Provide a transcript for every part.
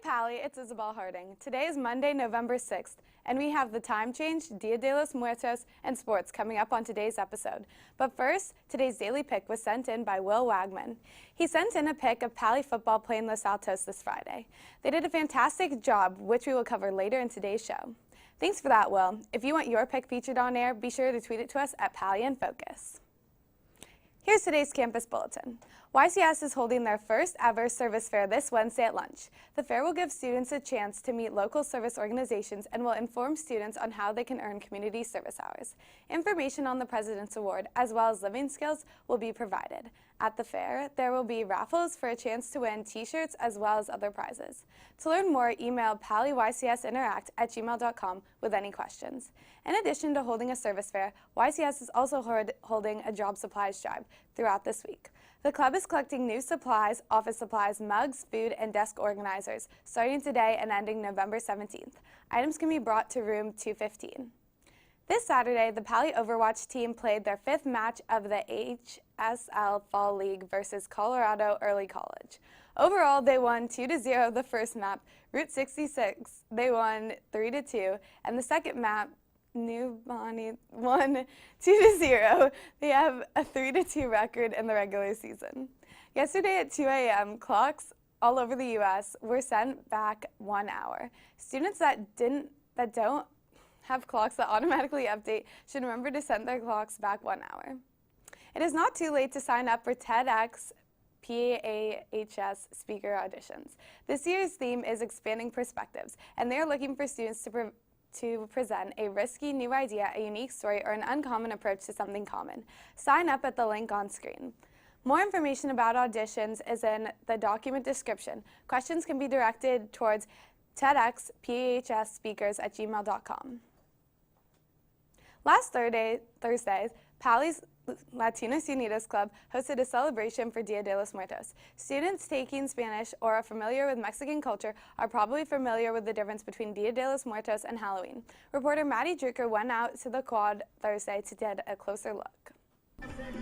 Pally, it's Isabel Harding. Today is Monday, November 6th, and we have the time change, Dia de los Muertos, and sports coming up on today's episode. But first, today's daily pick was sent in by Will Wagman. He sent in a pick of Pally football playing Los Altos this Friday. They did a fantastic job, which we will cover later in today's show. Thanks for that, Will. If you want your pick featured on air, be sure to tweet it to us at Pally InFocus. Here's today's campus bulletin. YCS is holding their first ever service fair this Wednesday at lunch. The fair will give students a chance to meet local service organizations and will inform students on how they can earn community service hours. Information on the President's Award as well as living skills will be provided. At the fair, there will be raffles for a chance to win t-shirts as well as other prizes. To learn more, email pallyYCSinteract@gmail.com with any questions. In addition to holding a service fair, YCS is also holding a job supplies drive throughout this week. The club is collecting new supplies, office supplies, mugs, food, and desk organizers starting today and ending November 17th. Items can be brought to room 215. This Saturday, the Pally Overwatch team played their fifth match of the HSL Fall League versus Colorado Early College. Overall, they won 2-0 the first map, Route 66, they won 3-2, and the second map, New Bonnie, won 2-0. They have a 3-2 record in the regular season. Yesterday at 2 a.m., clocks all over the U.S. were sent back 1 hour. Students that don't have clocks that automatically update should remember to send their clocks back 1 hour. It is not too late to sign up for TEDx PAHS speaker auditions. This year's theme is expanding perspectives, and they are looking for students to present a risky new idea, a unique story, or an uncommon approach to something common. Sign up at the link on screen. More information about auditions is in the document description. Questions can be directed towards TEDxPAHSspeakers@gmail.com. Last Thursday, Pally's Latinos Unidos Club hosted a celebration for Dia de los Muertos. Students taking Spanish or are familiar with Mexican culture are probably familiar with the difference between Dia de los Muertos and Halloween. Reporter Maddie Drucker went out to the quad Thursday to get a closer look.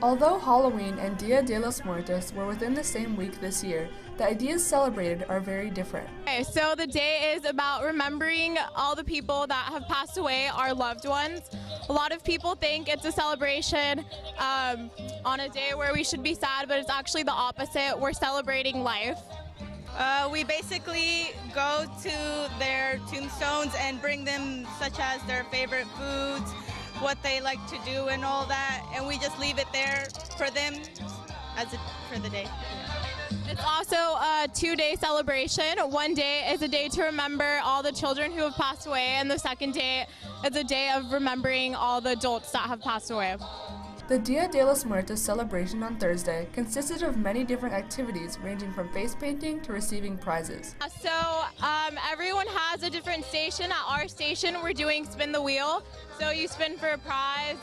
Although Halloween and Dia de los Muertos were within the same week this year, the ideas celebrated are very different. Okay, so the day is about remembering all the people that have passed away, our loved ones. A lot of people think it's a celebration on a day where we should be sad, but it's actually the opposite. We're celebrating life. We basically go to their tombstones and bring them such as their favorite foods, what they like to do and all that, and we just leave it there for them for the day. It's also a 2-day celebration. One day is a day to remember all the children who have passed away, and the second day is a day of remembering all the adults that have passed away. The Dia de los Muertos celebration on Thursday consisted of many different activities ranging from face painting to receiving prizes. So everyone has a different station. At our station, we're doing spin the wheel. So you spin for a prize.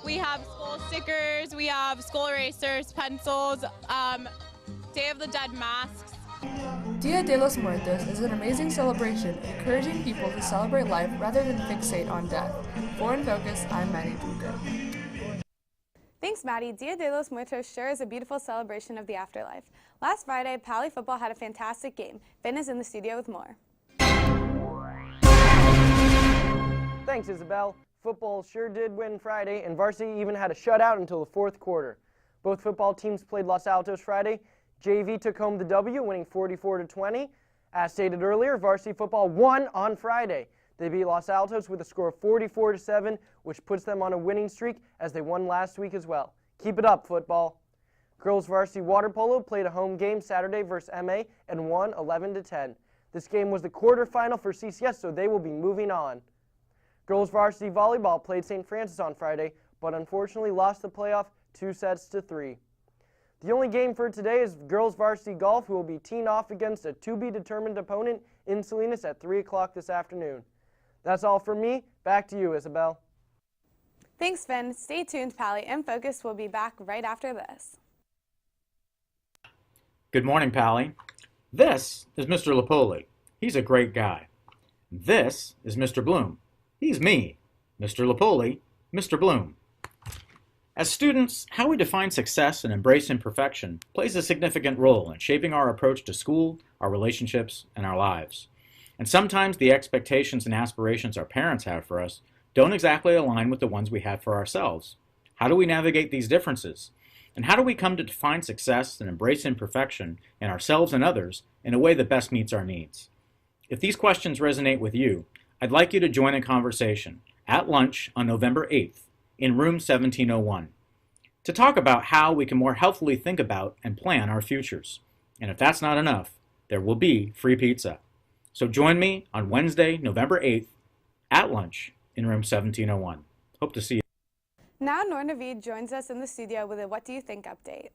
We have skull stickers, we have skull erasers, pencils, Day of the Dead masks. Dia de los Muertos is an amazing celebration encouraging people to celebrate life rather than fixate on death. For InFocus, I'm Maddie Drucker. Thanks, Maddie. Dia de los Muertos sure is a beautiful celebration of the afterlife. Last Friday, Pally football had a fantastic game. Ben is in the studio with more. Thanks, Isabel. Football sure did win Friday, and varsity even had a shutout until the fourth quarter. Both football teams played Los Altos Friday. JV took home the W, winning 44-20. As stated earlier, varsity football won on Friday. They beat Los Altos with a score of 44-7, which puts them on a winning streak as they won last week as well. Keep it up, football. Girls varsity water polo played a home game Saturday versus MA and won 11-10. This game was the quarterfinal for CCS, so they will be moving on. Girls varsity volleyball played St. Francis on Friday, but unfortunately lost the playoff 2-3. The only game for today is girls varsity golf, who will be teeing off against a to-be-determined opponent in Salinas at 3 o'clock this afternoon. That's all from me. Back to you, Isabel. Thanks, Finn. Stay tuned, Pally. InFocus will be back right after this. Good morning, Pally. This is Mr. Lapoli. He's a great guy. This is Mr. Bloom. He's me, Mr. Lapoli, Mr. Bloom. As students, how we define success and embrace imperfection plays a significant role in shaping our approach to school, our relationships, and our lives. And sometimes the expectations and aspirations our parents have for us don't exactly align with the ones we have for ourselves. How do we navigate these differences? And how do we come to define success and embrace imperfection in ourselves and others in a way that best meets our needs? If these questions resonate with you, I'd like you to join a conversation at lunch on November 8th in room 1701 to talk about how we can more healthfully think about and plan our futures. And if that's not enough, there will be free pizza. So join me on Wednesday, November 8th at lunch in room 1701. Hope to see you. Now Noor Naveed joins us in the studio with a What Do You Think update.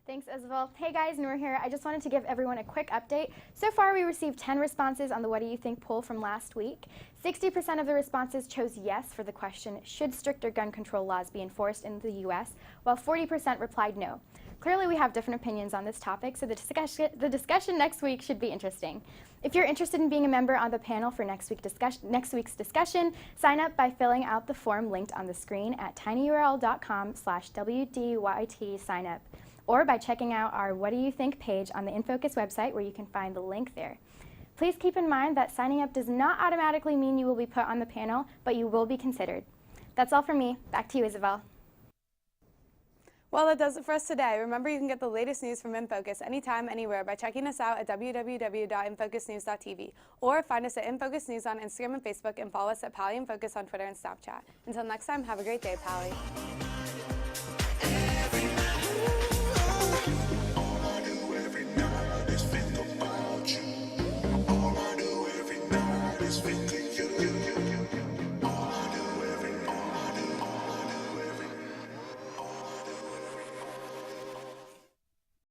Thanks, Isabel. Hey guys, Noor here. I just wanted to give everyone a quick update. So far, we received 10 responses on the What Do You Think poll from last week. 60% of the responses chose yes for the question, should stricter gun control laws be enforced in the U.S., while 40% replied no. Clearly, we have different opinions on this topic, so the discussion next week should be interesting. If you're interested in being a member on the panel for next week's discussion, sign up by filling out the form linked on the screen at tinyurl.com/WDYT signup, or by checking out our What Do You Think page on the InFocus website, where you can find the link there. Please keep in mind that signing up does not automatically mean you will be put on the panel, but you will be considered. That's all from me. Back to you, Isabel. Well, that does it for us today. Remember, you can get the latest news from InFocus anytime, anywhere by checking us out at www.infocusnews.tv, or find us at InFocus News on Instagram and Facebook, and follow us at Pally InFocus on Twitter and Snapchat. Until next time, have a great day, Pally.